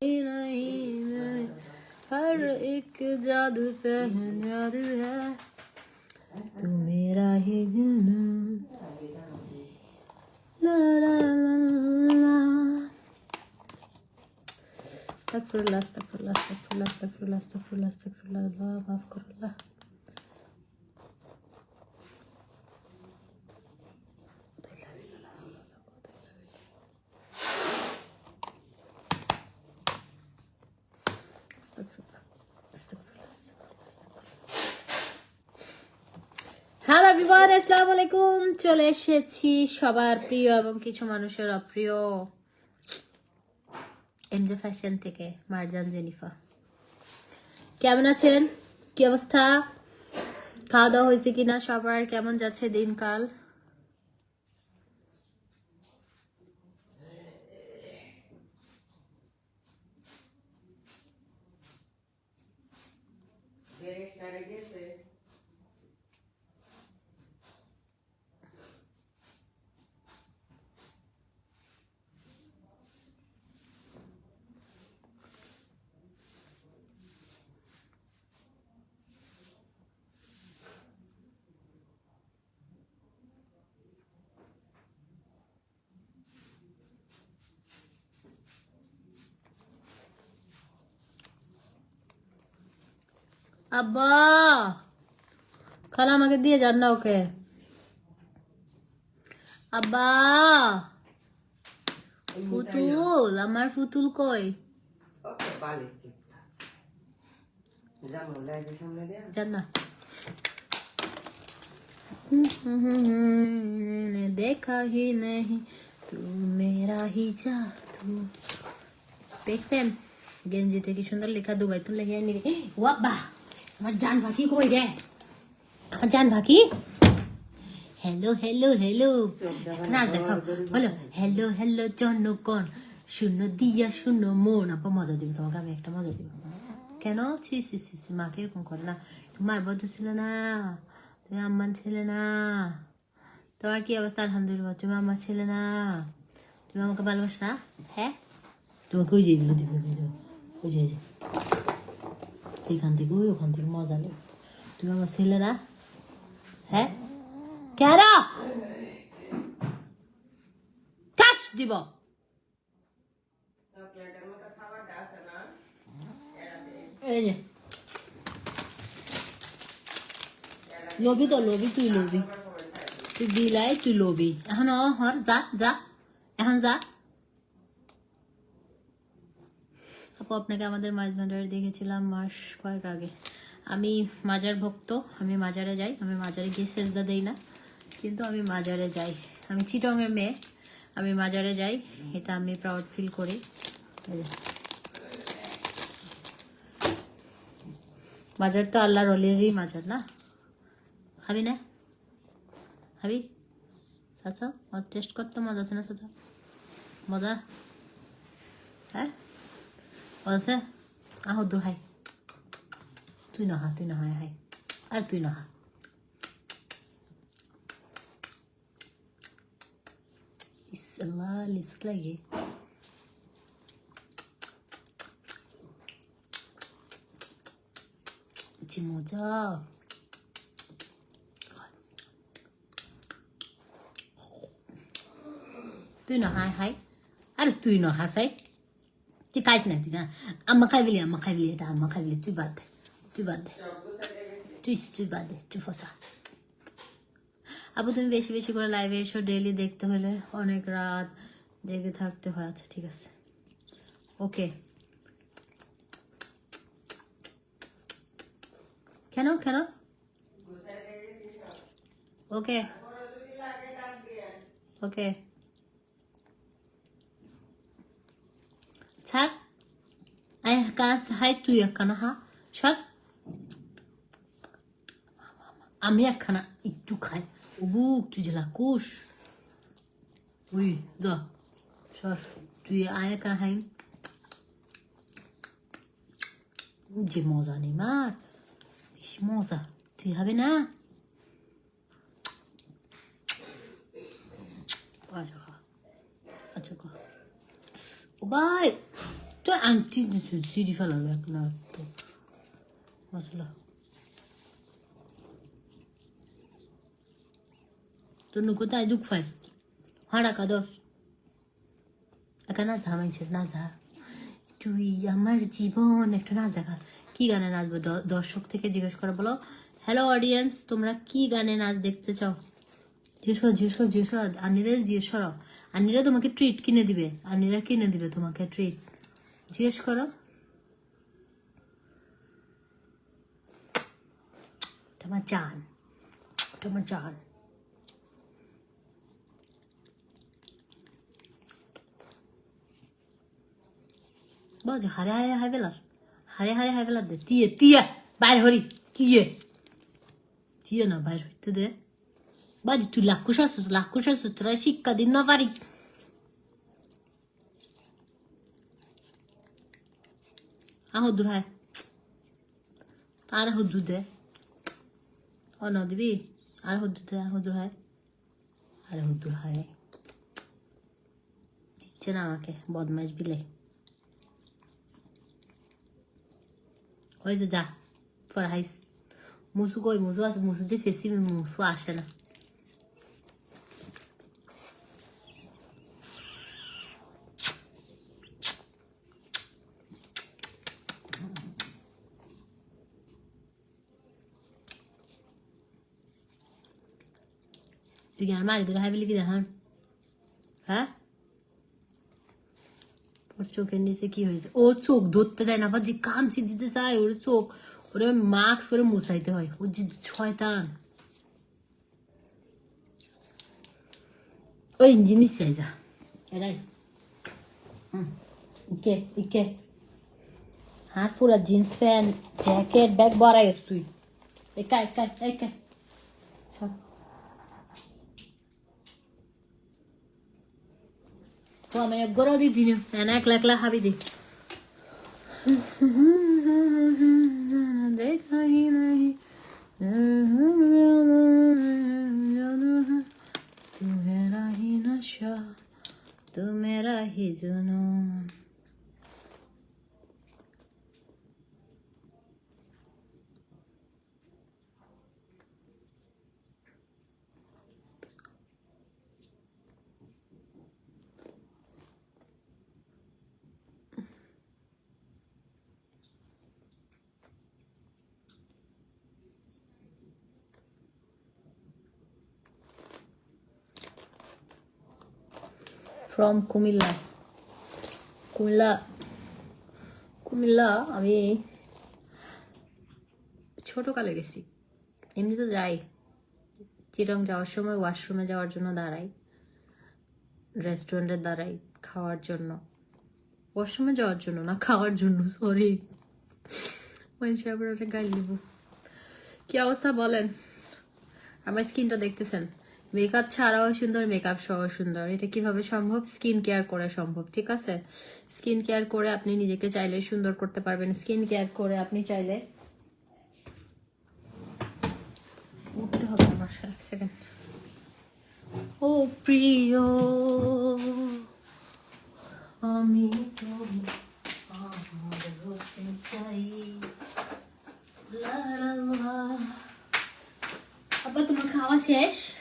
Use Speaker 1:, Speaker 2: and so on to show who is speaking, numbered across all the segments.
Speaker 1: नहीं हर एक जादू पे जादू है तू मेरा ही जुनून ला ला ला अस्तगफुरुल्लाह अस्तगफुरुल्लाह अस्तगफुरुल्लाह अस्तगफुरुल्लाह अस्तगफुरुल्लाह अस्तगफुरुल्लाह अल्लाह माफ करो अल्लाह হ্যালো এভরিওয়ান আসসালামু আলাইকুম চলে এসেছি সবার প্রিয় এবং কিছু মানুষের অপ্রিয় এমজে ফ্যাশন থেকে মারজান জেনিফা কেমন আছেন কি অবস্থা খাওয়া দাওয়া হয়েছে কিনা সবার কেমন যাচ্ছে দিনকাল আব্বা খালা আমাকে দিয়ে যান না ওকে আব্বা ফুতুল আমার ফুতুল কই যান না দেখা হি নেহি তু মেরা হি জাদু দেখছেন গেঞ্জিতে কি সুন্দর লেখা দুবাই তুলে লেখা নি ওয়াব্বা আমার জান পাখি কই রে আমার জান পাখি হ্যালো হ্যালো হ্যালো এখন আজ দেখো বলো হ্যালো হ্যালো জনগণ শূন্য দিয়া শূন্য মন আপা মজা দিব তোমাকে আমি একটা মজা দিব কেন ছি ছি ছি ছি মাকে এরকম করে না তোমার বন্ধু ছিল না তুমি আম্মান ছিলে না তোমার কি অবস্থা আলহামদুলিল্লাহ তুমি আমার ছিলে না তুমি আমাকে ভালোবাস না হ্যাঁ তোমাকে ওই যে এগুলো দিবে ওই যে এইখান থেকে ওখান থেকে মজা নেই তুমি আমার ছেলে না হ্যাঁ কেন চাষ দিব এই যে লবি তো লবি তুই লবি তুই বিলাই তুই লবি এখন হর যা যা এখন যা আপু আপনাকে আমাদের মাছ ভান্ডারে দেখেছিলাম মাস কয়েক আগে আমি মাজার ভক্ত আমি মাজারে যাই আমি মাজারে গিয়ে সেজদা দেই না কিন্তু আমি মাজারে যাই আমি চিটংয়ের মেয়ে আমি মাজারে যাই এটা আমি প্রাউড ফিল করি মাজার তো আল্লাহর ওলিরই মাজার না খাবি না খাবি চাচা টেস্ট করতে মজা আছে না চাচা মজা হ্যাঁ আছে আহ দূর হাই তুই নহা হাই আর তুই নহা ইসলা লিস লাগে যে মজা তুই নহা হাই আর তুই নহা চাই তুই খাইস না তুই আম্মা খাইবিলি এটা আম্মা খাইবিলি তুই বাদ দে তুই বাদ দে তুই ফসা আপু তুমি বেশি বেশি করে লাইভে এসো ডেইলি দেখতে হলে অনেক রাত জেগে থাকতে হয় আচ্ছা ঠিক আছে ওকে কেন ওকে ওকে ছাড় হাই তুই একখানা হা সর আমি একখানা একটু খাই বুক তুই যে লাকুশ উই যা সর তুই আয় একখানা খাই যে মজা নেই মার বেশি মজা তুই হবে না আচ্ছা আচ্ছা ও ভাই তো আংটি সিঁড়ি ফেলাবে আপনার তো মশলা তো কোথায় দুঃখ পাই হাঁড়া কাদর একা নাচ মাইছে নাচ তুই আমার জীবন একটা নাচ দেখা কি গানে নাচবো দর্শক থেকে জিজ্ঞেস করে বলো হ্যালো অডিয়েন্স তোমরা কি গানে নাচ দেখতে চাও জিজ্ঞেস আনিরা জিজ্ঞেস করো আনিরা তোমাকে ট্রিট কিনে দিবে আনিরা কিনে দিবে তোমাকে ট্রিট জিজ্ঞেস করো তোমার জান বল হারে হাই বেলার দে তিয়া বাইর হরি তিয়া না বাইর হইতে দে বাজি তুই লাক্ষুস আসুস তোরা শিক্ষা দিন না পারি হদ্দুর হায় আর হদ্দুর দে ও ন দিবি আর হদ্দুর হায় আরে হদ্দুর হায় দিচ্ছে না আমাকে বদমাইশ বিলে হয়েছে যা ফরহাইস মুসু কই মুসু আছে মুসু যে ফেসি মুসু আসে না তুই জ্ঞান মারি দিলে হাই বলি কি দেখান হ্যাঁ ওর চোখের নিচে কি হয়েছে ও চোখ ধরতে দেয় না আবার যে কামছি দিতে চায় ওর চোখ ওরে মাস্ক পরে মুছাইতে হয় ও যে শয়তান ওই জিনিস চাই যা এরাই ইকে হাত পুরা জিন্স প্যান্ট জ্যাকেট ব্যাগ বড়াই তুই একা তো আমি একগরও দিদি না একলা খাবি দি দেখা হি নাহি तू मेरा ही नशा तू मेरा ही जुनून ফ্রম কুমিল্লা আমি ছোটকালে গেছি এমনি তো যাই চিরং যাওয়ার সময় ওয়াশরুমে যাওয়ার জন্য দাঁড়াই রেস্টুরেন্টে দাঁড়াই খাওয়ার জন্য ওয়াশরুমে যাওয়ার জন্য না খাওয়ার জন্য সরি ওটা গাইল দিব কি অবস্থা বলেন আমার স্কিনটা দেখতেছেন মেকআপ ছাড়াও সুন্দর মেকআপ সহ সুন্দর এটা কিভাবে সম্ভব স্কিন কেয়ার করে সম্ভব ঠিক আছে স্কিন কেয়ার করে আপনি নিজেকে চাইলে সুন্দর করতে পারবেন স্কিন কেয়ার করে আপনি চাইলে উঠতে হবে আমার এক সেকেন্ড ও প্রিয় আমি তো চাই আবার তোমার খাওয়া শেষ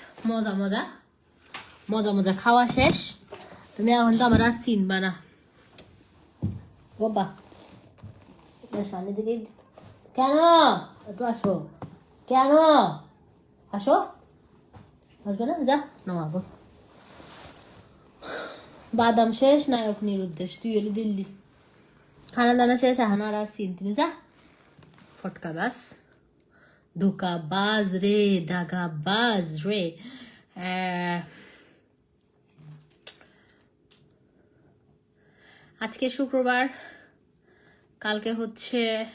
Speaker 1: মজা খাওয়া শেষ তুমি এখন তো আমার আর চিনবা না বাবা সামনে দিকে কেন একটু আসো কেন আসবে না যা নমাবো বাদাম শেষ নায়ক নিরুদ্দেশ তুই এলি দিল্লি খানা দানা শেষ এখন আর চিন তিনি যা ফটকা বাস ধোকাবাজ রে দাগাবাজ রে আজকে শুক্রবার কালকে হচ্ছে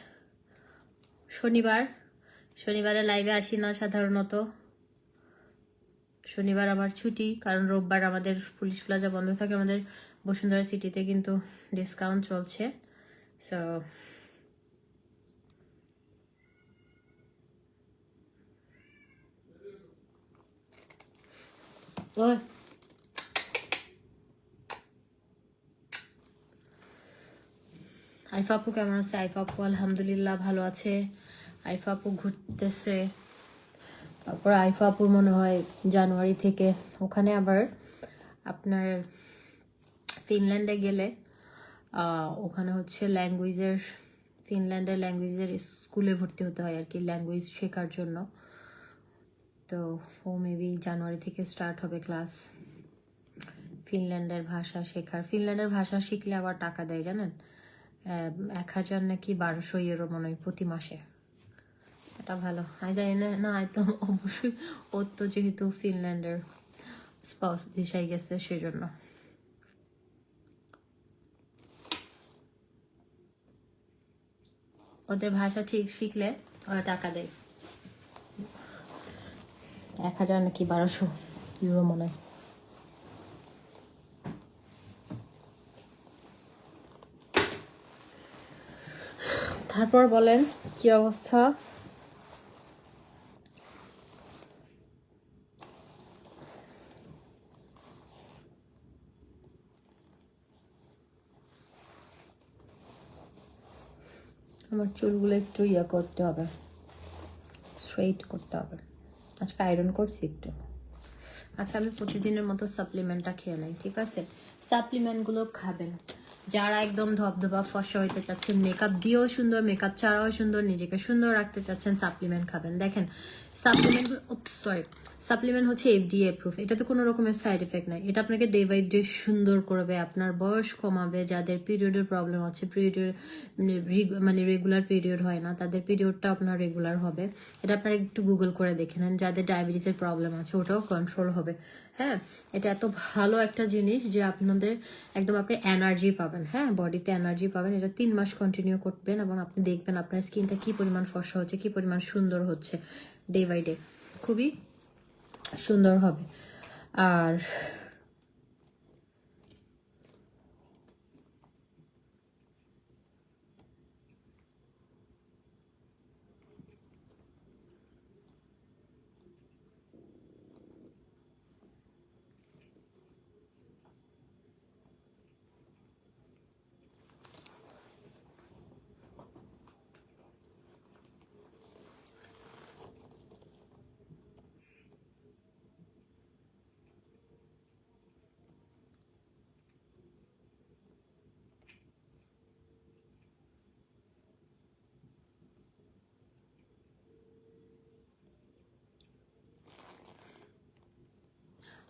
Speaker 1: শনিবারে লাইভে আসি না সাধারণত শনিবার আমার ছুটি কারণ রোববার আমাদের পুলিশ প্লাজা বন্ধ থাকে আমাদের বসুন্ধরা সিটিতে কিন্তু ডিসকাউন্ট চলছে সো ওই আইফা আপু কেমন আছে? আইফা আপু আলহামদুলিল্লাহ ভালো আছে। আইফা আপু ঘুরতেছে। তারপর আইফা আপুর মনে হয় জানুয়ারি থেকে ওখানে আবার আপনার ফিনল্যান্ডে গেলে ওখানে হচ্ছে ফিনল্যান্ডের ল্যাঙ্গুয়েজের স্কুলে ভর্তি হতে হয় আর কি, ল্যাঙ্গুয়েজ শেখার জন্য। তো ও মেবি জানুয়ারি থেকে স্টার্ট হবে ক্লাস ফিনল্যান্ডের ভাষা শেখার। ফিনল্যান্ডের ভাষা শিখলে আবার টাকা দেয় জানেন, 1000 নাকি 1200 ইউরো মনে হয় প্রতি মাসে। এটা ভালো। আমি জানি না, না তো অবশ্যই ওর তো যেহেতু ফিনল্যান্ডের স্পাউস ভিসায় গেছে সেজন্য। ওদের ভাষা ঠিক শিখলে ওরা টাকা দেয়, 1000 নাকি 1200 ইউরো মনে হয়। তারপর বলেন কি অবস্থা? আমার চুলগুলো একটু করতে হবে, স্ট্রেইট করতে হবে। আজকে আয়রন করছি একটু। আচ্ছা, আমি প্রতিদিনের মতো সাপ্লিমেন্টটা খেয়ে নেই, ঠিক আছে? সাপ্লিমেন্টগুলো খাবেন যারা একদম ধবধবা ফর্সা হইতে চাচ্ছেন, মেকআপ দিয়েও সুন্দর, মেকআপ ছাড়াও সুন্দর, নিজেকে সুন্দর রাখতে চাচ্ছেন, সাপ্লিমেন্ট খাবেন। দেখেন সাপ্লিমেন্ট হচ্ছে FDA অ্যাপ্রুভ, এটাতে কোনো রকমের সাইড এফেক্ট নাই। এটা আপনাকে ডে বাই ডে সুন্দর করবে, আপনার বয়স কমাবে, যাদের পিরিয়ডের প্রবলেম আছে, মানে রেগুলার পিরিয়ড হয় না, তাদের পিরিয়ডটা আপনার রেগুলার হবে। এটা আপনারা একটু গুগল করে দেখে নেন। যাদের ডায়াবেটিসের প্রবলেম আছে ওটাও কন্ট্রোল হবে। হ্যাঁ, এটা এত ভালো একটা জিনিস যে আপনাদের একদম আপনি এনার্জি পাবেন, হ্যাঁ বডিতে এনার্জি পাবেন। এটা 3 মাস কন্টিনিউ করবেন এবং আপনি দেখবেন আপনার স্কিনটা কি পরিমাণ ফর্সা হচ্ছে, কি পরিমাণ সুন্দর হচ্ছে ডে বাই ডে, খুবই সুন্দর হবে। আর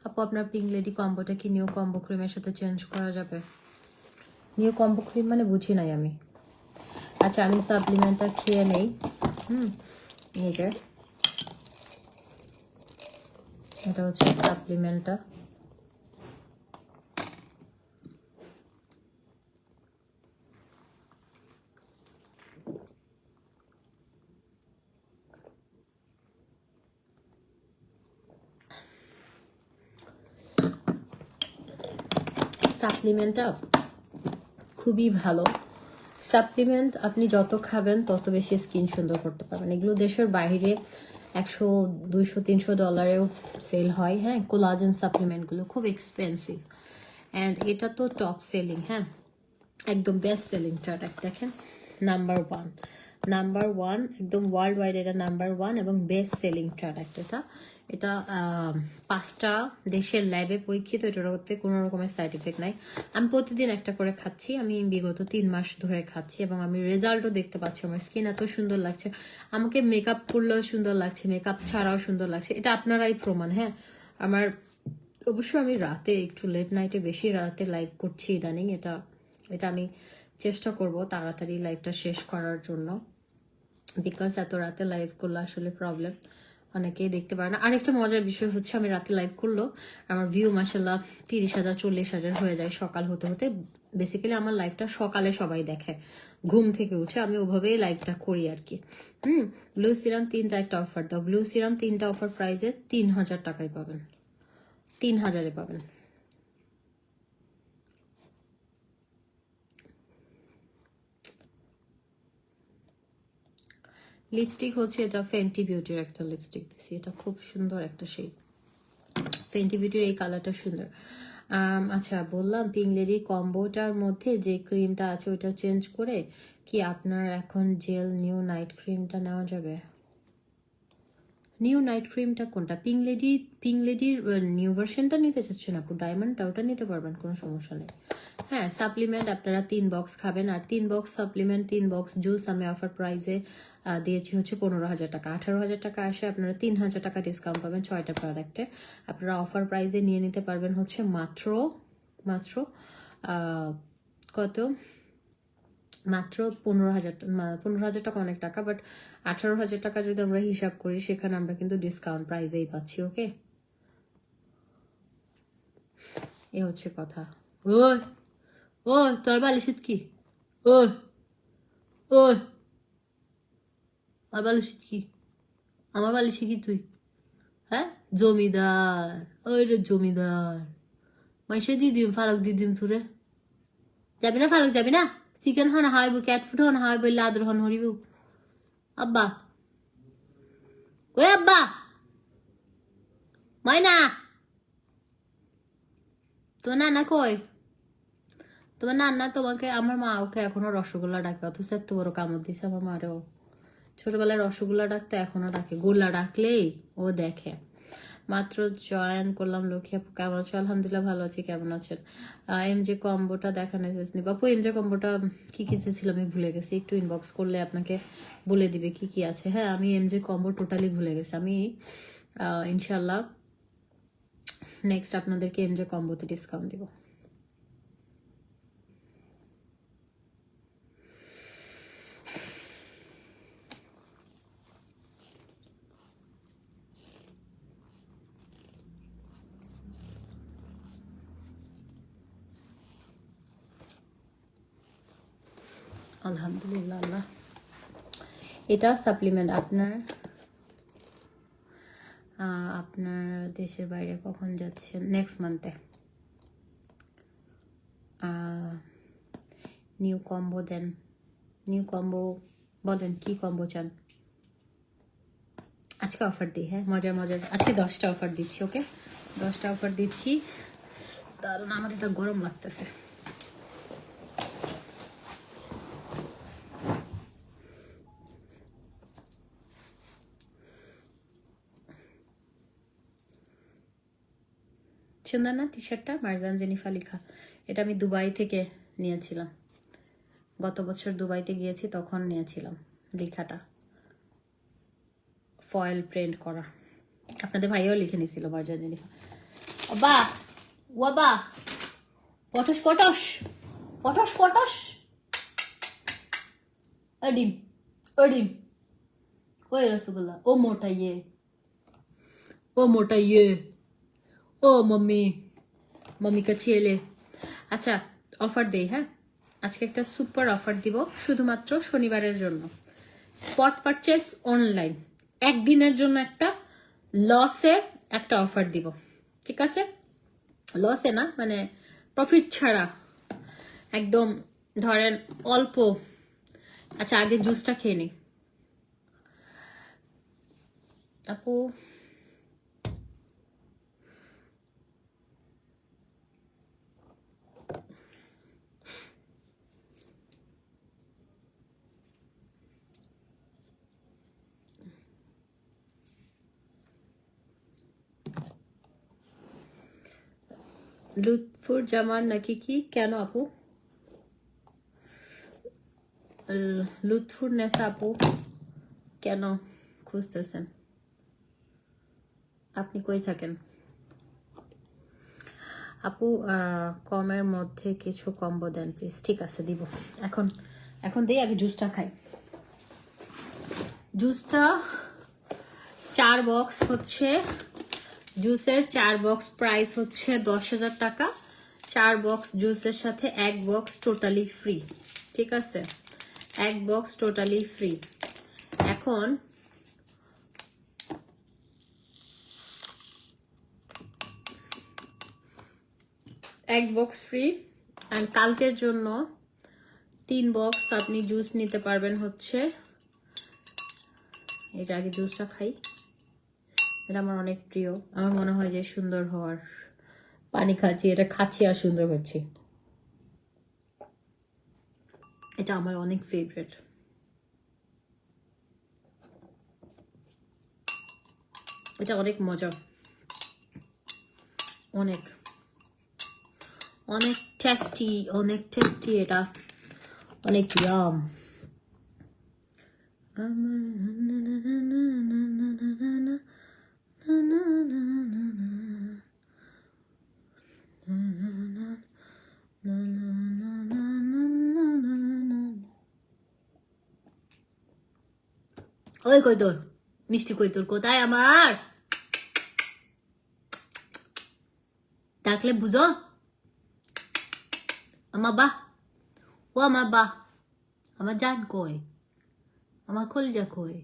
Speaker 1: আপু আপনার পিঙ্ক লেডি কম্বোটা কি নিউ কম্বো ক্রিমের সাথে চেঞ্জ করা যাবে? নিউ কম্বো ক্রিম মানে বুঝি নাই আমি। আচ্ছা, আমি সাপ্লিমেন্টটা খেয়ে নেই। এই যে এটা হচ্ছে সাপ্লিমেন্টটা। সাপ্লিমেন্টটা খুবই ভালো। সাপ্লিমেন্ট আপনি যত খাবেন তত বেশি স্কিন সুন্দর করতে পারবেন। এগুলো দেশের বাইরে 100, 200, $300 সেল হয়। হ্যাঁ, কোলাজেন সাপ্লিমেন্টগুলো খুব এক্সপেন্সিভ অ্যান্ড এটা তো টপ সেলিং। হ্যাঁ, একদম বেস্ট সেলিং প্রোডাক্ট। দেখেন, নাম্বার ওয়ান একদম ওয়ার্ল্ড ওয়াইড, এটা নাম্বার ওয়ান এবং বেস্ট সেলিং প্রোডাক্ট। এটা 5টা দেশের ল্যাবে পরীক্ষিত, এটার মধ্যে কোনো রকমের সাইড এফেক্ট নাই। আমি প্রতিদিন একটা করে খাচ্ছি, আমি বিগত 3 মাস ধরে খাচ্ছি এবং আমি রেজাল্টও দেখতে পাচ্ছি। আমার স্কিন এত সুন্দর লাগছে, আমাকে মেকআপ করলেও সুন্দর লাগছে, মেকআপ ছাড়াও সুন্দর লাগছে। এটা আপনারাই প্রমাণ। হ্যাঁ, আমার অবশ্যই আমি রাতে একটু লেট নাইটে বেশি রাতে লাইভ করছি ইদানিং। এটা আমি চেষ্টা করব তাড়াতাড়ি লাইভটা শেষ করার জন্য, বিকজ এত রাতে লাইভ করলে আসলে প্রবলেম, অনেকেই দেখতে পারে না। আরেকটা মজার বিষয় হচ্ছে, আমি রাতে লাইভ করলেও আমার ভিউ মাসাল্লাহ 30,000 40,000 হয়ে যায় সকাল হতে হতে। বেসিক্যালি আমার লাইভটা সকালে সবাই দেখে ঘুম থেকে উঠে, আমি ওভাবেই লাইভটা করি আর কি। ব্লু সিরাম 3টা একটা অফার দাও। ব্লু সিরাম 3টা অফার প্রাইসে 3000 টাকায় পাবেন, 3000-এ পাবেন। লিপস্টিক হচ্ছে এটা ফেন্টি বিউটির একটা লিপস্টিক দিছি, এটা খুব সুন্দর একটা শেড। ফেন্টি বিউটির এই কালারটা সুন্দর। আচ্ছা বললাম পিঙ্ক লেডি কম্বোটার মধ্যে যে ক্রিমটা আছে ওইটা চেঞ্জ করে কি আপনার এখন জেল নিউ নাইট ক্রিমটা নেওয়া যাবে? নিউ নাইট ক্রিমটা কোনটা? পিঙ্ক লেডির নিউ ভার্সনটা নিতে চাচ্ছেন আপু? ডায়মন্ডটা ওটা নিতে পারবেন, কোনো সমস্যা নেই। হ্যাঁ সাপ্লিমেন্ট আপনারা 3 বক্স খাবেন, আর 3 বক্স সাপ্লিমেন্ট 3 বক্স জুস আমি অফার প্রাইসে দিয়েছি হচ্ছে 15,000 টাকা। 18,000 টাকা আসে, আপনারা 3,000 টাকা ডিসকাউন্ট পাবেন 6টা প্রোডাক্টে। আপনারা অফার প্রাইসে নিয়ে নিতে পারবেন হচ্ছে মাত্র মাত্র কত, মাত্র 15,000। 15,000 টাকা অনেক টাকা, বাট 18,000 টাকা যদি আমরা হিসাব করি সেখানে আমরা কিন্তু ডিসকাউন্ট প্রাইসেই পাচ্ছি। ওকে, এ হচ্ছে কথা। ওই ওই তোর বালিশিত কি? ওই ওই আমার বালিশিত কি? আমার বালিশে কি তুই? হ্যাঁ জমিদার, ওই রে জমিদার, মাইসে দিদিম ফারুক দিদিম তুরে যাবি না? ফারুক যাবি না? চিকেন হন হাইবু, ক্যাট ফুড হন হাইবু, লাদর হন হরিবু। আব্বা ওই আব্বা ময়না, তোমার নানা কই? তোমার নানা তোমাকে, আমার মা ওকে এখনো রসগোল্লা ডাকে, অথচ এত বড় কামড় দিছে আমার মারেও। ছোটবেলায় রসগোল্লা ডাকতে এখনো ডাকে, গোল্লা ডাকলেই ও দেখে। মাত্র জয়েন করলাম। লক্ষ্মী আপু কেমন আছো? আলহামদুলিল্লাহ ভালো আছি, কেমন আছেন? এমজে কম্বোটা দেখানো এসেছি বাপু। এমজে কম্বোটা কি কি ছিল আমি ভুলে গেছি, একটু ইনবক্স করলে আপনাকে বলে দিবে কি কি আছে। হ্যাঁ আমি এমজে কম্বো টোটালি ভুলে গেছি। আমি ইনশাল্লাহ নেক্সট আপনাদেরকে এমজে কম্বোতে ডিসকাউন্ট দিব। আলহামদুলিল্লাহ আল্লাহ। এটা সাপ্লিমেন্ট আপনার আপনার দেশের বাইরে কখন যাচ্ছেন? নেক্সট মান্থে। নিউ কম্বো দেন, নিউ কম্বো বলেন কি কম্বো চান? আজকে অফার দিই, হ্যাঁ মজার মজার, আজকে 10টা অফার দিচ্ছি। ওকে 10টা অফার দিচ্ছি, কারণ আমার এটা গরম লাগতেছে। সুন্দর না টি শার্টটা? মারজান জেনিফা লেখা। এটা আমি দুবাই থেকে নিয়েছিলাম, গত বছর দুবাইতে গিয়েছি তখন নিয়েছিলাম। লেখাটা ফয়েল প্রিন্ট করা, আপনাদের ভাইও লিখে নিয়েছিল মারজান জেনিফা। বা ওয়াবা পটস পটস পটস পটস अडिम अडिम ওই রসগোল্লা, ও মোটা ইয়ে, ও মোটা ইয়ে, ও মাম্মি, মাম্মি কা ছেলে। আচ্ছা অফার দেই, হ্যাঁ আজকে একটা সুপার অফার দিব শুধুমাত্র শনিবারের জন্য। স্পট পারচেস অনলাইন একদিনের জন্য একটা লসে একটা অফার দিব, ঠিক আছে? লসে না, মানে প্রফিট ছাড়া একদম, ধরেন অল্প। আচ্ছা আগে জুসটা খেয়ে নিই আপু। লুৎফুর জামান নাকি কি? কেন আপু? লুৎফুর নেসা আপু কেন খুঁজতেছেন? আপনি কই থাকেন আপু? কমের মধ্যে কিছু কম্বো দেন প্লিজ। ঠিক আছে দিব, এখন এখন দিই, আগে জুসটা খাই। জুসটা 4 বক্স হচ্ছে, জুসের 4 বক্স প্রাইস হচ্ছে 10,000 টাকা। 4 বক্স জুসের সাথে 1 বক্স টোটালি ফ্রি, ঠিক আছে? 1 বক্স টোটালি ফ্রি। এখন এক বক্স ফ্রি, আর কালকের জন্য 3 বক্স আপনি জুস নিতে পারবেন হচ্ছে। এই যে আগে জুসটা খাই, এটা আমার অনেক প্রিয়, আমার মনে হয় যে সুন্দর হওয়ার পানি খাচ্ছি, এটা খাচ্ছি আর সুন্দর হচ্ছে। এটা আমার অনেক ফেভারিট। এটা অনেক মজা, অনেক অনেক টেস্টি, অনেক টেস্টি, এটা অনেক ইয়াম। ওই কই তোর মিষ্টি, কই তোর, কোথায় আমার? ডাকলে বুঝো আমার বা, ও আমার বা, আমার জান কই, আমার কলিজা কই,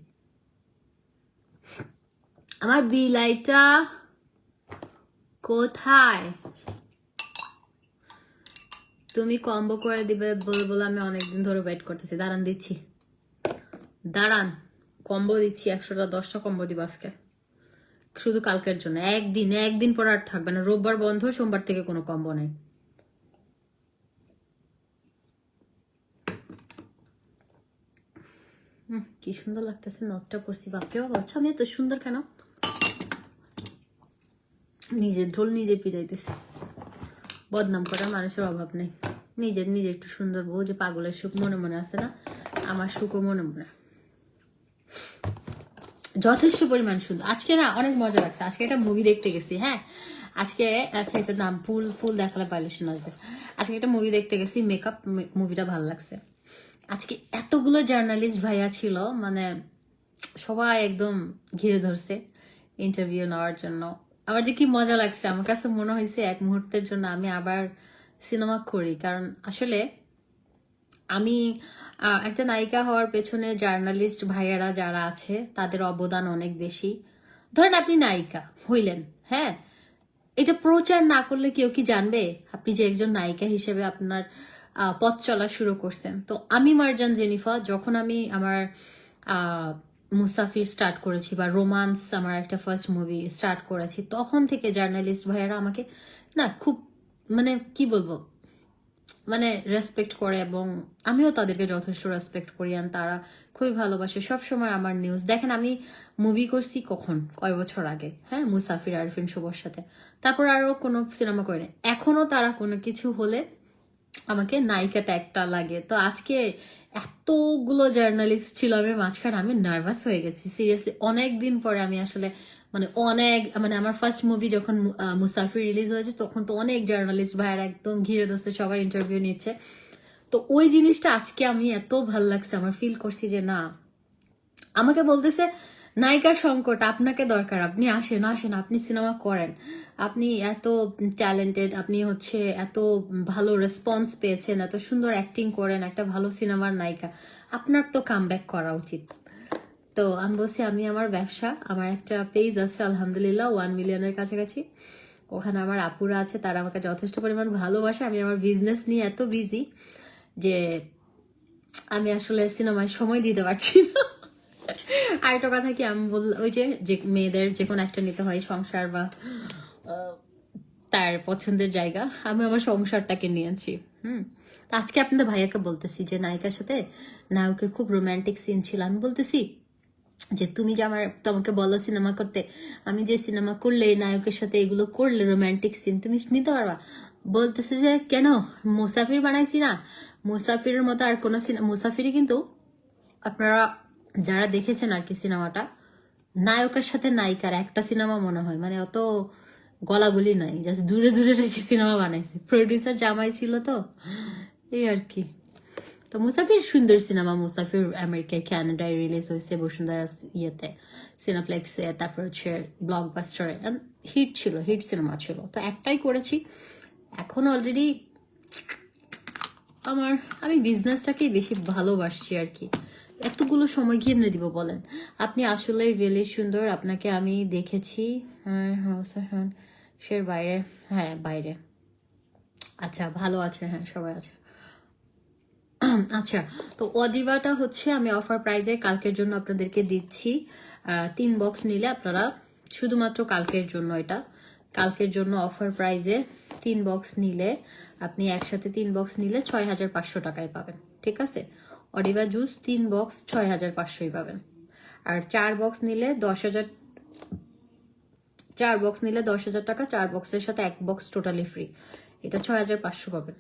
Speaker 1: আমার বিলাইটা কোথায়? তুমি কম্বো করে দিবে বলে আমি অনেকদিন ধরে ওয়েট করতেছি। দাঁড়ান দিচ্ছি, দাঁড়ান কম্বো দিচ্ছি, 100টা 10টা কম্বো দিব আজকে, শুধু কালকের জন্য। একদিন পর আর থাকবে না, রোববার বন্ধ, সোমবার থেকে কোনো কম্বো নেই। কি সুন্দর লাগতেছে, নটটা পরছি, বাপরে বাবা। আচ্ছা আমি এত সুন্দর কেন? নিজের ঢোল নিজে পিটাইতেছি, বদনাম করার মানুষের অভাব নেই। নিজে একটু সুন্দর বউ, যে পাগলের সুখ মনে মনে আছে না, আমার সুখও মনে মনে যথেষ্ট পরিমাণ সুন্দর। আজকে না অনেক মজা লাগছে, আজকে একটা মুভি দেখতে গেছি। হ্যাঁ আজকে, আচ্ছা এটার নাম ফুল দেখালে ভাইলেশন আসবে। আজকে একটা মুভি দেখতে গেছি, মেকআপ, মুভিটা ভালো লাগছে। আজকে এতগুলো জার্নালিস্ট ভাইয়া ছিল, মানে সবাই একদম ঘিরে ধরছে ইন্টারভিউ নেওয়ার জন্য। আমার যে কি মজা লাগছে, আমার কাছে মনে হয়েছে এক মুহূর্তের জন্য আমি আবার সিনেমা করি। কারণ আসলে আমি একটা নায়িকা হওয়ার পেছনে জার্নালিস্ট ভাইয়ারা যারা আছে তাদের অবদান অনেক বেশি। ধরেন আপনি নায়িকা হইলেন, হ্যাঁ, এটা প্রচার না করলে কেউ কি জানবে আপনি যে একজন নায়িকা হিসেবে আপনার পথ চলা শুরু করছেন? তো আমি মারজান জেনিফা, যখন আমি আমার মুসাফির স্টার্ট করেছি বা রোমান্স আমার একটা ফার্স্ট মুভি স্টার্ট করেছি, তখন থেকে জার্নালিস্ট ভাইয়ারা আমাকে না খুব, মানে কি বলবো, মানে রেসপেক্ট করে, এবং আমিও তাদেরকে যথেষ্ট রেসপেক্ট করি। আর তারা খুবই ভালোবাসে, সবসময় আমার নিউজ দেখেন। আমি মুভি করছি কখন, কয় বছর আগে, হ্যাঁ, মুসাফির আরফিন শুভর সাথে, তারপর আরো কোনো সিনেমা করে না। এখনো তারা কোনো কিছু হলে আমাকে নায়িকা ট্যাগটা লাগে। তো আজকে এতগুলো জার্নালিস্ট ছিল আমি মাঝখানে, আমি নার্ভাস হয়ে গেছি সিরিয়াসলি। অনেক দিন পরে আমি আসলে মানে আমার ফার্স্ট মুভি যখন মুসাফির রিলিজ হয়েছে, তখন তো অনেক জার্নালিস্ট ভাইয়ার একদম ঘিরে ধরছে, সবাই ইন্টারভিউ নিচ্ছে। তো ওই জিনিসটা আজকে আমি এত ভাল লাগছে, আমার ফিল করছি যে না, আমাকে বলতেছে নায়িকা সংকট, আপনাকে দরকার, আপনি আসেন, আপনি সিনেমা করেন, আপনি এত ট্যালেন্টেড, আপনি হচ্ছে এত ভালো রেসপন্স পেয়েছেন, এত সুন্দর অ্যাক্টিং করেন, একটা ভালো সিনেমার নায়িকা, আপনার তো কামব্যাক করা উচিত। তো আমি বলছি আমি আমার ব্যবসা, আমার একটা পেজ আছে আলহামদুলিল্লাহ 1 মিলিয়নের কাছাকাছি, ওখানে আমার আপুরা আছে, তারা আমাকে যথেষ্ট পরিমাণ ভালোবাসে। আমি আমার বিজনেস নিয়ে এত বিজি যে আমি আসলে সিনেমায় সময় দিতে পারছি না। আরেকটা কথা কি, আমি ওই যে মেয়েদের যে কোনো একটা নিতে হয় সংসার বা তার পছন্দের জায়গা, আমি আমার সংসারটাকে নিয়েছি। আজকে আপনাদের ভাইয়াকে বলতেছি যে নায়িকার সাথে নায়কের খুব রোমান্টিক সিন ছিল, আমি বলতেছি যে তুমি যে তোমাকে বলো সিনেমা করতে, আমি যে সিনেমা করলে নায়কের সাথে এগুলো করলে রোমান্টিক সিন তুমি নিতে পারবা? বলতেছে যে কেন, মুসাফির বানাইছি না, মুসাফিরের মতো আর কোনো সিনেমা, মুসাফিরই কিন্তু আপনারা যারা দেখেছেন আর কি সিনেমাটা, নায়কের সাথে নায়িকার একটা সিনেমা মনে হয়, মানে অত গলাগুলি নাই, জাস্ট দূরে দূরে রেখে সিনেমা বানাইছে, প্রডিউসার জামাই ছিল তো, এই আর কি। তো মুসাফির সুন্দর সিনেমা, মুসাফির আমেরিকায় কানাডায় রিলিজ হয়েছে বসুন্ধরা ইয়েতে, সিনেপ্লেক্সে, তারপর হচ্ছে ব্লকবাস্টারে, হিট ছিল, হিট সিনেমা ছিল। তো একটাই করেছি, এখন অলরেডি আমি বিজনেসটাকেই বেশি ভালোবাসছি আর কি। এতগুলো সময় কি এমনি দিব বলেন? আপনি আসলে রিয়েলি সুন্দর, আপনাকে আমি দেখেছি সের বাইরে, হ্যাঁ বাইরে, আচ্ছা ভালো আছে, হ্যাঁ সবাই আছে। আচ্ছা, তো অদিবাটা হচ্ছে আমি অফার প্রাইজে কালকের জন্য আপনাদেরকে দিচ্ছি। 3 বক্স নিলে আপনারা, শুধুমাত্র কালকের জন্য, এটা কালকের জন্য অফার প্রাইজে 3 বক্স নিলে আপনি একসাথে 3 বক্স নিলে 6500 টাকায় পাবেন, ঠিক আছে। অডিবা জুস 3 বক্স 6500ই পাবেন। আর 4 বক্স নিলে 10,000, 4 বক্স নিলে 10,000 টাকা, 4 বক্সের সাথে 1 বক্স টোটালি ফ্রি, এটা 6500 পাবেন।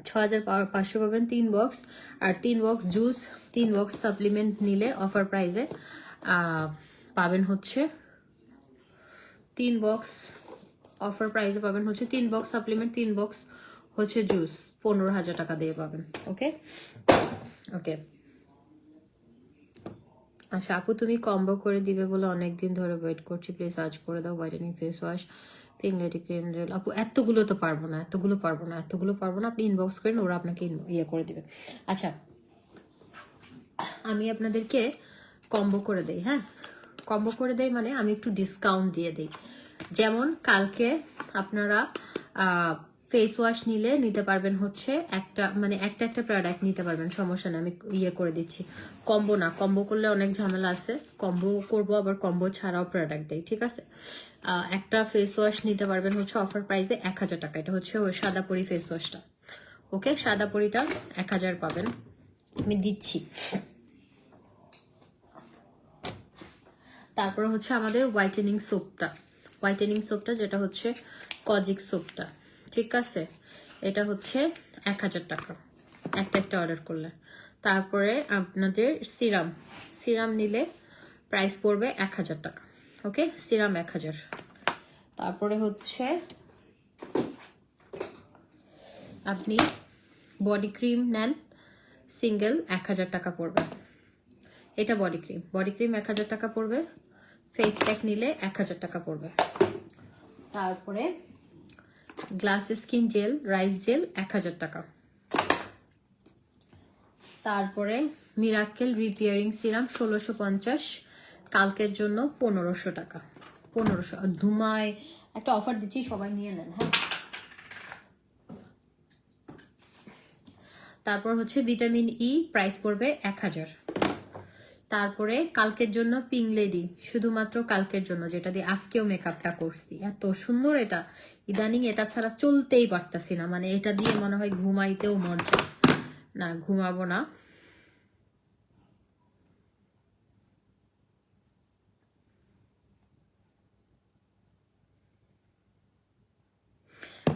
Speaker 1: 6500 পাবেন 3 বক্স। আর 3 বক্স জুস, 3 বক্স সাপ্লিমেন্ট নিলে অফার প্রাইসে পাবেন হচ্ছে 3 বক্স অফার প্রাইসে পাবেন হচ্ছে 3 বক্স সাপ্লিমেন্ট, 3 বক্স হচ্ছে জুস 15,000 টাকা দিয়ে পাবেন। ওকে ওকে আচ্ছা আপু, তুমি কম্বো করে দিবে বলে অনেকদিন ধরে ওয়েট করছি, প্লিজ সার্চ করে দাও whitening face wash, pink lady cream gel. আপু এতগুলো তো পারবো না, এতগুলো পারবো না, আপনি ইনবক্স করেন, ওরা আপনাকে ইয়ে করে দিবে। আচ্ছা আমি আপনাদেরকে কম্বো করে দেই, হ্যাঁ কম্বো করে দেই মানে আমি একটু ডিসকাউন্ট দিয়ে দিই। যেমন কালকে আপনারা ফেস ওয়াশ নিতে পারবেন হচ্ছে একটা, মানে একটা প্রোডাক্ট নিতে পারবেন, সমস্যা নেই, আমি ইয়ে করে দিচ্ছি। কম্বো না, কম্বো করলে অনেক ঝামেলা আছে, কম্বো করবো আবার কম্বো ছাড়াও প্রোডাক্ট দেই, ঠিক আছে। একটা ফেস ওয়াশ নিতে পারবেন হচ্ছে অফার প্রাইসে 1000 টাকা, এটা হচ্ছে ওই সাদা পরি ফেস ওয়াশটা। ওকে সাদা পরিটা 1000 পাবেন, আমি দিচ্ছি। তারপর হচ্ছে আমাদের হোয়াইটেনিং সোপটা যেটা হচ্ছে কজিক সোপটা, ঠিক আছে, এটা হচ্ছে 1000 টাকা একটা অর্ডার করলে। তারপরে আপনাদের সিরাম নিলে প্রাইস পড়বে 1000 টাকা। ওকে সিরাম 1000। তারপরে হচ্ছে আপনি বডি ক্রিম নেন সিঙ্গেল 1000 টাকা পড়বে, এটা বডি ক্রিম 1000 টাকা পড়বে। ফেস প্যাক নিলে 1000 টাকা পড়বে। তারপরে glass skin gel, rice gel 1000 টাকা। তারপরে মিরাকেল রিপেয়ারিং সিরাম 1650, কালকের জন্য 1500 টাকা, 1500। ধুমায় একটা অফার দিচ্ছি, সবাই নিয়ে নেন, হ্যাঁ। তারপর হচ্ছে ভিটামিন ই, প্রাইস পড়বে 1000। তারপরে কালকের জন্য পিঙ্ক লেডি, শুধুমাত্র কালকের জন্য, যেটা দিয়ে আজকেও মেকআপটা করছি, এত সুন্দর এটা, ইদানিং এটা ছাড়া চলতেই পারতাছি না, মানে এটা দিয়ে মনে হয় ঘুমাইতেও মন চায় না, ঘুমাবো না।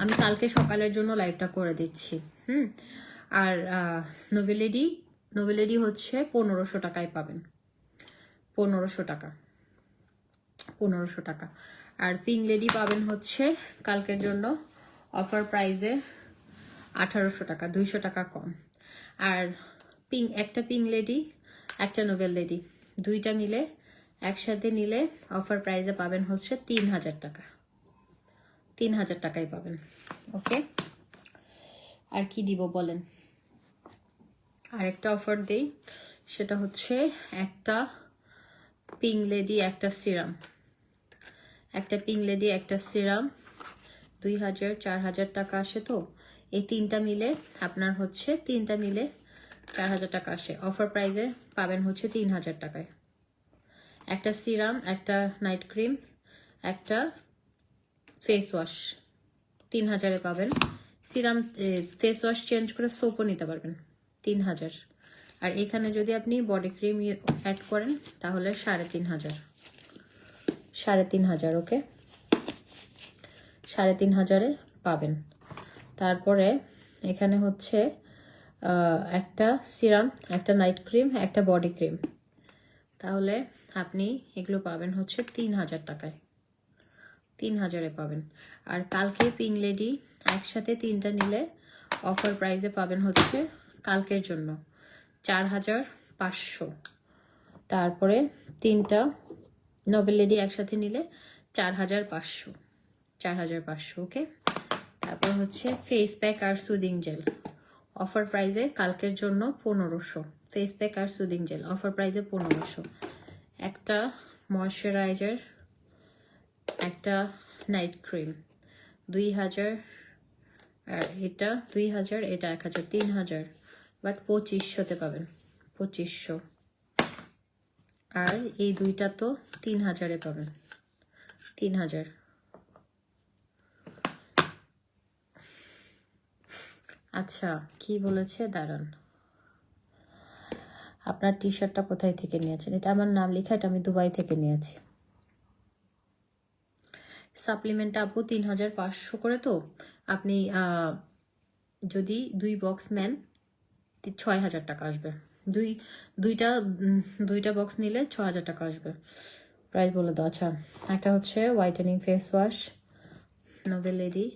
Speaker 1: আমি কালকে সকালের জন্য লাইভটা করে দিচ্ছি। আর নোভেলেডি হচ্ছে 1500 টাকায় পাবেন, 1500 টাকা। আর পিঙ্ক লেডি পাবেন হচ্ছে কালকের জন্য অফার প্রাইসে 1800 টাকা, 200 টাকা কম। আর একটা পিঙ্ক লেডি একটা নোভেল লেডি দুইটা মিলে একসাথে নিলে অফার প্রাইসে পাবেন হচ্ছে 3000 টাকা, 3000 টাকায় পাবেন। ওকে আর কি দিব বলেন, আরেকটা অফার দেই, সেটা হচ্ছে একটা পিঙ্ক লেডি একটা সিরাম, একটা পিঙ্ক লেডি একটা সিরাম 2000-4000 টাকা আসে, তো এই তিনটা মিলে আপনার হচ্ছে 4000 টাকা আসে, অফার প্রাইসে পাবেন হচ্ছে 3000 টাকায়। একটা সিরাম, একটা নাইট ক্রিম, একটা ফেস ওয়াশ 3000-এ পাবেন। সিরাম ফেস ওয়াশ চেঞ্জ করে সোপও নিতে পারবেন 3000। আর এখানে যদি আপনি বডি ক্রিম অ্যাড করেন তাহলে 3500। ওকে 3500-এ পাবেন। তারপরে এখানে হচ্ছে একটা সিরাম, একটা নাইট ক্রিম, একটা বডি ক্রিম, তাহলে আপনি এগুলো পাবেন হচ্ছে 3000 টাকায়, 3000-এ পাবেন। আর কালকে পিঙ্ক লেডি একসাথে তিনটা নিলে অফার প্রাইসে পাবেন হচ্ছে কালকের জন্য 4500। তারপরে তিনটা নোবেল লেডি একসাথে নিলে 4500। ওকে তারপর হচ্ছে ফেস প্যাক আর সুদিং জেল অফার প্রাইসে কালকের জন্য 1500। ফেস প্যাক আর সুদিং জেল অফার প্রাইসে 1500। একটা ময়শ্চারাইজার, একটা নাইট ক্রিম 2000, আর এটা 2000, এটা 1000, 3000, বাট 2500-তে পাবেন, 2500। আর এই দুইটা তো 3000-এ পাবেন, 3000। আচ্ছা কি বলেছে দাঁড়ান, আপনার টি শার্টটা কোথায় থেকে নিয়েছেন? এটা আমার নাম লেখা, এটা আমি দুবাই থেকে নিয়েছি। সাপ্লিমেন্টটা আপু 3500 করে, তো আপনি যদি 2 বক্স নেন 6000 টাকা আসবে। দুইটা বক্স নিলে 6000 টাকা আসবে। প্রাইস বলে দাও। আচ্ছা একটা হচ্ছে whitening face wash, noble lady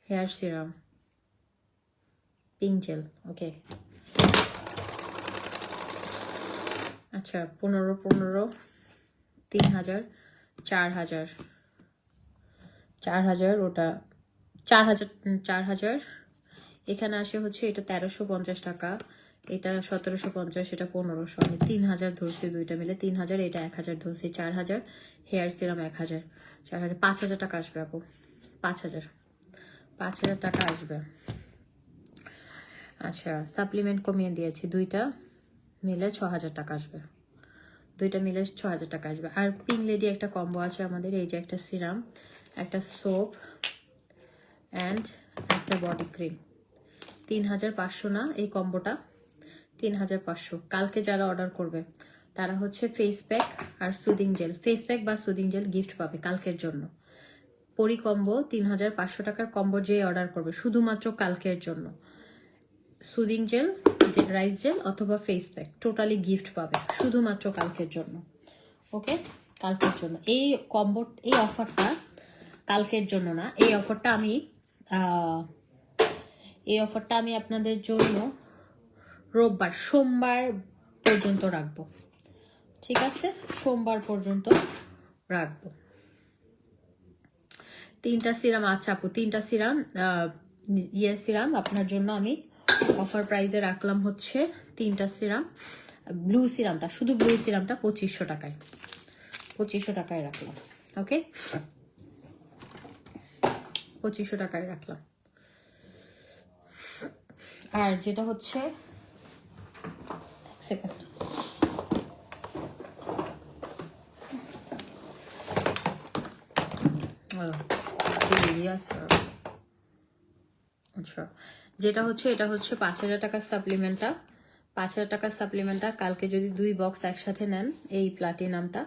Speaker 1: hair serum, pink gel. Okay আচ্ছা 15 3000 4000 4000, ওটা 4000 এখানে আসে হচ্ছে এটা 1350 টাকা, এটা 1750, এটা 1500, আমি 3000 ধরছি, দুইটা মিলে 3000, এটা 1000 ধরছি, 4000 হেয়ার সিরাম 1000, 4000 5000 টাকা আসবে আপু। 5000 টাকা আসবে। আচ্ছা সাপ্লিমেন্ট কমিয়ে দিয়েছি, দুইটা মিলে 6000 টাকা আসবে, দুইটা মিলে 6000 টাকা আসবে। আর পিঙ্ক লেডি একটা কম্বো আছে আমাদের, এই যে একটা সিরাম, একটা সোপ অ্যান্ড একটা বডি ক্রিম, 3500 না এই কম্বোটা, 3500। কালকে যারা অর্ডার করবে তারা হচ্ছে ফেস প্যাক আর সুদিং জেল, ফেস প্যাক বা সুদিং জেল গিফট পাবে কালকের জন্য। পরি কম্বো 3500 টাকার কম্বো যে অর্ডার করবে শুধুমাত্র কালকের জন্য, সুদিং জেল, রাইস জেল অথবা ফেস প্যাক টোটালি গিফট পাবে শুধুমাত্র কালকের জন্য। ওকে কালকের জন্য এই কম্বো, এই অফারটা কালকের জন্য না, এই অফারটা আমি আপনাদের জন্য সোমবার পর্যন্ত রাখবো। ঠিক আছে সোমবার পর্যন্ত রাখবো। 3টা সিরাম। আচ্ছা আপু 3টা সিরাম, সিরাম আপনার জন্য আমি অফার প্রাইসে রাখলাম হচ্ছে 3টা সিরাম। ব্লু সিরামটা, শুধু ব্লু সিরামটা 2500 টাকায়, 2500 টাকায় রাখলাম। ওকে 2500 টাকায় রাখলাম। আর যেটা হচ্ছে সেকেন্ড, আচ্ছা যেটা হচ্ছে এটা হচ্ছে 5000 টাকার সাপ্লিমেন্টটা, 5000 টাকার সাপ্লিমেন্টটা কালকে যদি 2 বক্স একসাথে নেন, এই প্লাটিনামটা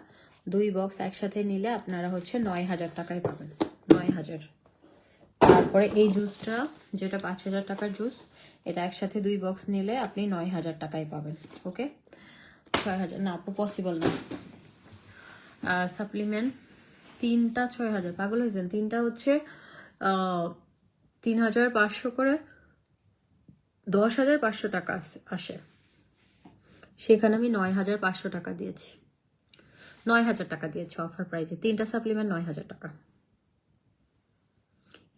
Speaker 1: 2 বক্স একসাথে নিলে আপনারা হচ্ছে 9000 টাকায় পাবেন, 9000। তারপরে এই জুসটা যেটা 5000 টাকার জুস, এটা একসাথে 2 বক্স নিলে আপনি 9000 টাকায় পাবেন। ওকে 6000 না আপু পসিবল না। সাপ্লিমেন্ট 3টা 6000, পাগল হয়েছেন? 3টা হচ্ছে 3500 করে, 10500 টাকা আসে, সেখানে আমি 9500 টাকা দিয়েছি, 9000 টাকা দিয়েছি অফার প্রাইজে। 3টা সাপ্লিমেন্ট 9000 টাকা।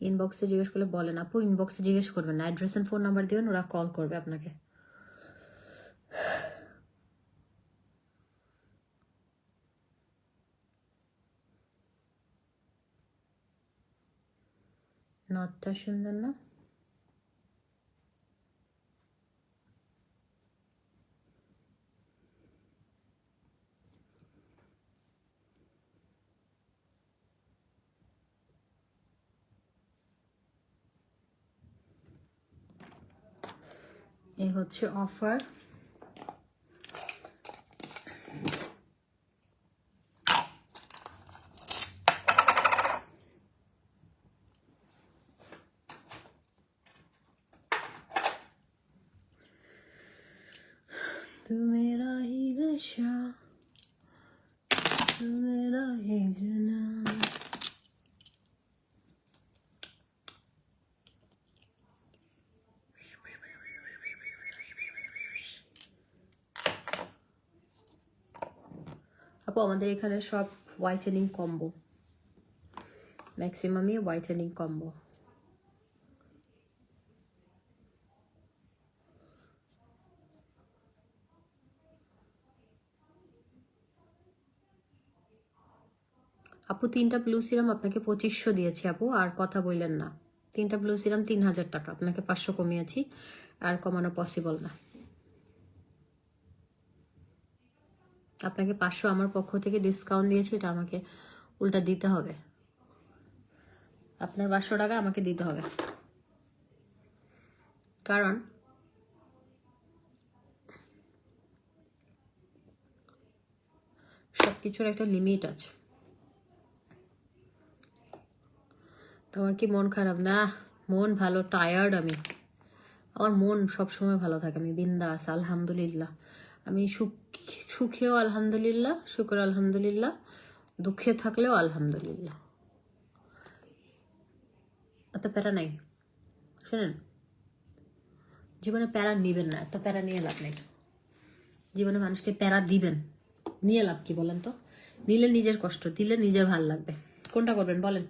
Speaker 1: ইনবক্সে জিজ্ঞেস করলে বলেন আপু, ইনবক্সে জিজ্ঞেস করবেন না, অ্যাড্রেস এন্ড ফোন নাম্বার দিবেন, ওরা কল করবে আপনাকে। নটটা সুন্দর না? এই হচ্ছে অফার। तू मेरा ही नशा, तू मेरा ही जना। আপু আমাদের এখানে সব হোয়াইটেনিং কম্বো, ম্যাক্সিমামই হোয়াইটেনিং কম্বো। আপু 3টা ব্লু সিরাম আপনাকে 2500 দিয়েছি আপু, আর কথা বললেন না। 3টা ব্লু সিরাম 3000 টাকা, আপনাকে 500 কমিয়েছি, আর কমানো পসিবল না। আপনাকে 500 আমার পক্ষ থেকে ডিসকাউন্ট দিয়েছি, এটা আমাকে উল্টা দিতে হবে, আপনার 500 টাকা আমাকে দিতে হবে। কারণ সবকিছুর একটা লিমিট আছে। তোমার কি মন খারাপ? না, মন ভালো, টায়ার্ড আমি। আমার মন সবসময় ভালো থাকে, আমি বিন্দাস, আলহামদুলিল্লাহ। আমি সুখেও আলহামদুলিল্লাহ, শুকর আলহামদুলিল্লাহ, দুঃখে থাকলেও আলহামদুলিল্লাহ। এত প্যারা নাই। শোনেন, জীবনে প্যারা নিবেন না, এত প্যারা নিয়ে লাভ নেই। জীবনে মানুষকে প্যারা দিবেন, নিয়ে লাভ কি বলেন তো? নিলে নিজের কষ্ট, দিলে নিজের ভাল লাগবে। কোনটা করবেন বলেন?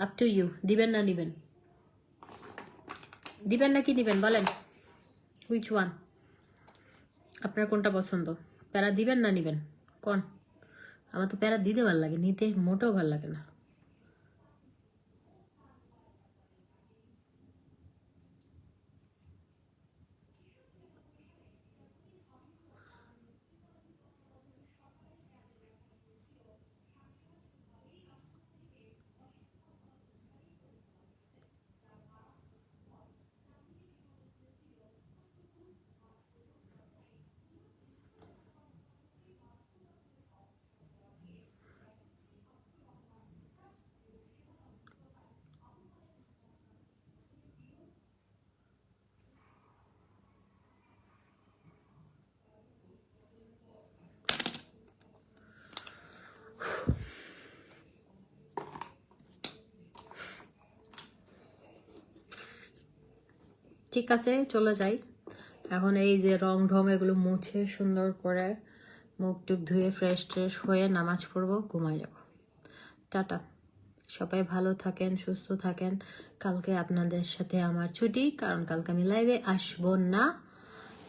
Speaker 1: Up to you. দিবেন না নিবেন? দিবেন না কি নিবেন বলেন? Which one? আপনার কোনটা পছন্দ? প্যারা দিবেন না নিবেন কোন? আমার তো প্যারা দিতে ভাল লাগে, নিতে মোটেও ভাল লাগে না। ঠিক আছে, চলে যাই এখন। এই যে রং ঢং এগুলো মুছে সুন্দর করে মুখ টুক ধুয়ে ফ্রেশ ট্রেশ হয়ে নামাজ পড়বো, ঘুমাই যাব। টাটা। সবাই ভালো থাকেন, সুস্থ থাকেন। কালকে আপনাদের সাথে আমার ছুটি, কারণ কালকে আমি লাইভে আসবো না।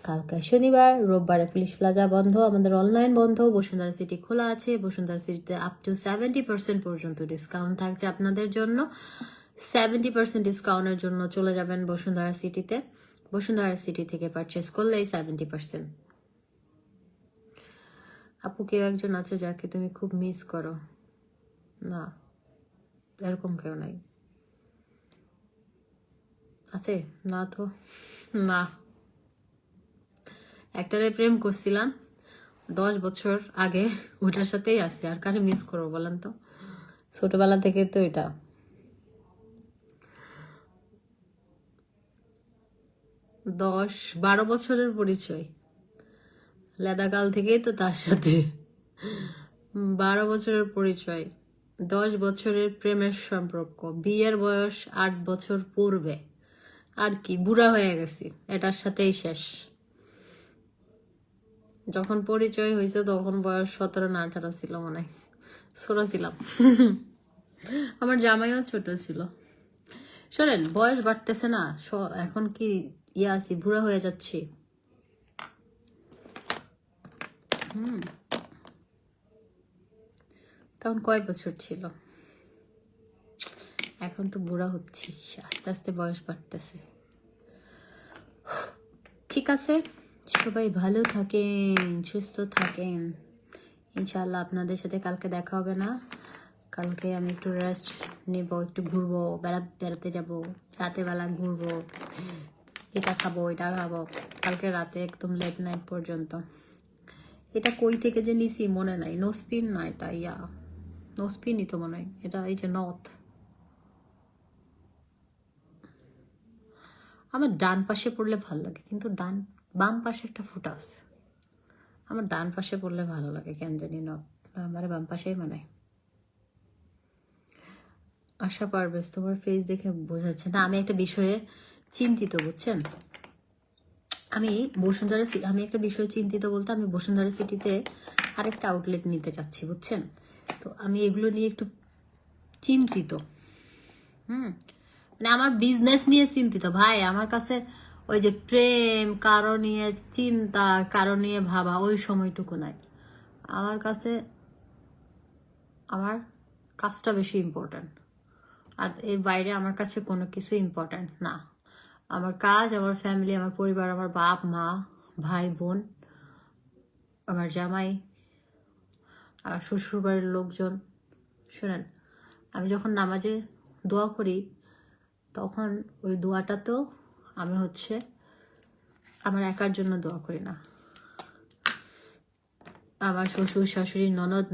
Speaker 1: কালকে শনিবার, রোববারে পুলিশ প্লাজা বন্ধ, আমাদের অনলাইন বন্ধ। বসুন্ধরা সিটি খোলা আছে। বসুন্ধরা সিটিতে আপ টু 70% পর্যন্ত ডিসকাউন্ট থাকছে আপনাদের জন্য। 70% ডিসকাউন্টের জন্য চলে যাবেন বসুন্ধরা সিটিতে। বসুন্ধরা সিটি থেকে পারচেস করলেই 70%। আপু কেউ একজন আছে যাকে তুমি খুব মিস করো? না, এরকম কেউ নাই। আছে না তো? না, একটারে প্রেম করছিলাম 10 বছর আগে, ওটার সাথেই আছে। আর কারে মিস করবো বলেন তো? ছোটবেলা থেকে তো এটা 10-12 বছরের পরিচয়, লেদাকাল থেকেই তো তার সাথে 12 বছরের পরিচয়, 10 বছরের প্রেমের সম্পর্ক, বিয়ের বয়স 8 বছর পূর্বে। আর কি, বুড়া হয়ে গেছি, এটার সাথেই শেষ। যখন পরিচয় হয়েছে তখন বয়স 17 না 18 ছিল মনে হয়, ছোট ছিলাম। আমার জামাইও ছোট ছিল। শোনেন, বয়স বাড়তেছে না, এখন কি আছি, বুড়া হয়ে যাচ্ছি। তখন কয় বছর ছিল, এখন তো বুড়া হচ্ছি, আস্তে আস্তে বয়স বাড়তেছে। ঠিক আছে, সবাই ভালো থাকেন, সুস্থ থাকেন। ইনশাআল্লাহ আপনাদের সাথে কালকে দেখা হবে না। কালকে আমি একটু রেস্ট নেব, একটু ঘুরবো, বেড়াতে যাব, রাতের বেলা ঘুরবো, এটা খাবো এটা খাবো, কালকে রাতে একদম লেট নাইট পর্যন্ত। এটা কই থেকে যে নিছি মনে নাই, নোস্পিন না এটা, নোস্পিনই তো মনে হয় এটা, এই যে নথ। আমার ডান পাশে পড়লে ভালো লাগে, কিন্তু বাম পাশে একটা ফুটা আছে। আমার ডান পাশে পড়লে ভালো লাগে কেন জানি, নথ আমার বাম পাশেই মানে। আশা পারবেজ, তোমার ফেস দেখে বোঝাচ্ছে না। আমি একটা বিষয়ে চিন্তিত, বুঝছেন? আমি একটা বিষয়ে চিন্তিত বলতে, আমি বসুন্ধরা সিটিতে আরেকটা আউটলেট নিতে চাচ্ছি, বুঝছেন? তো আমি এগুলো নিয়ে একটু চিন্তিত। মানে আমার বিজনেস নিয়ে চিন্তিত ভাই। আমার কাছে ওই যে প্রেম, কারো নিয়ে চিন্তা, কারো নিয়ে ভাবা, ওই সময়টুকু নাই আমার কাছে। আমার কাজটা বেশি ইম্পর্ট্যান্ট, আর এর বাইরে আমার কাছে কোনো কিছু ইম্পর্ট্যান্ট না। আমার কাজ, আমার ফ্যামিলি, আমার পরিবার, আমার বাপ মা, ভাই বোন, আমার জামাই, আর শ্বশুর বাড়ির লোকজন। শোনেন, আমি যখন নামাজে দোয়া করি তখন ওই দোয়াটা তো আমি হচ্ছে আমার একার জন্য দোয়া করি না, আমার শ্বশুর শাশুড়ি ননদ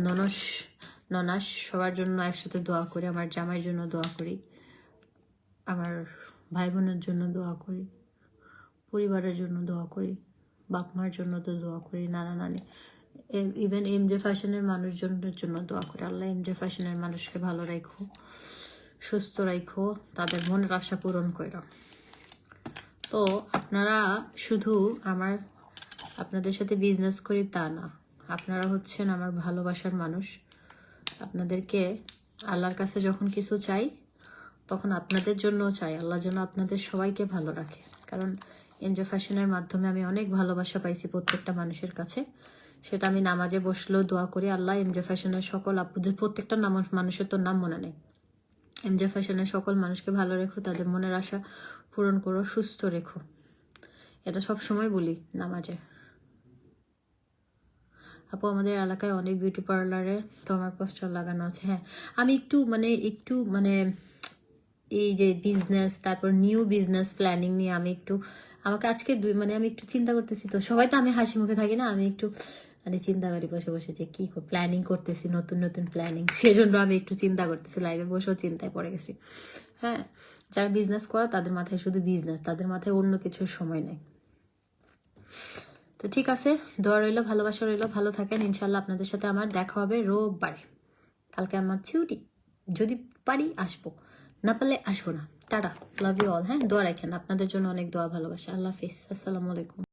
Speaker 1: ননাস সবার জন্য একসাথে দোয়া করি, আমার জামাইয়ের জন্য দোয়া করি, আমার ভাই বোনের জন্য দোয়া করি, পরিবারের জন্য দোয়া করি, বাপ মার জন্য তো দোয়া করি, নানা নানি, ইভেন এমজে ফ্যাশনের মানুষজনের জন্য দোয়া করি। আল্লাহ এমজে ফ্যাশনের মানুষকে ভালো রাখো, সুস্থ রাখো, তাদের মনের আশা পূরণ করো। তো আপনারা শুধু আপনাদের সাথে বিজনেস করি তা না, আপনারা হচ্ছেন আমার ভালোবাসার মানুষ। আপনাদেরকে আল্লাহর কাছে যখন কিছু চাই তখন আপনাদের জন্যও চাই আল্লাহ যেন আপনাদের সবাইকে ভালো রাখে, কারণ এমজে ফ্যাশনের মাধ্যমে আমি অনেক ভালোবাসা পাইছি প্রত্যেকটা মানুষের কাছে। সেটা আমি নামাজে বসলেও দোয়া করি, আল্লাহ এমজে ফ্যাশনের সকল আপুদের, প্রত্যেকটা মানুষের তো নাম মনে নেই, এমজে ফ্যাশনের সকল মানুষকে ভালো রেখো, তাদের মনের আশা পূরণ করো, সুস্থ রেখো, এটা সব সময় বলি নামাজে। আপু আমাদের এলাকায় অনেক বিউটি পার্লারে তোমার পোস্টার লাগানো আছে। হ্যাঁ, আমি একটু মানে এই যে বিজনেস, তারপর নিউ বিজনেস প্ল্যানিং নিয়ে আমাকে আজকে আমি একটু চিন্তা করতেছি। তো সবাই তো আমি হাসি মুখে থাকি না, আমি একটু চিন্তা করি বসে বসে যে কি প্ল্যানিং করতেছি, নতুন নতুন প্ল্যানিং, সেজন্য আমি একটু চিন্তা করতেছি, লাইভে বসেও চিন্তায় পড়ে গেছি। হ্যাঁ, যারা বিজনেস করে তাদের মাথায় শুধু বিজনেস, তাদের মাথায় অন্য কিছুর সময় নেই। তো ঠিক আছে, দোয়া রইলো, ভালোবাসা রইলো, ভালো থাকেন। ইনশাল্লাহ আপনাদের সাথে আমার দেখা হবে রোববারে। কালকে আমার ছুটি, যদি পারি আসবো, না পারলে আসবো না। Tata, love you all. হ্যাঁ, দোয়া রাখেন, আপনাদের জন্য অনেক দোয়া ভালোবাসা। আল্লাহ হাফিজ, আসসালামু আলাইকুম।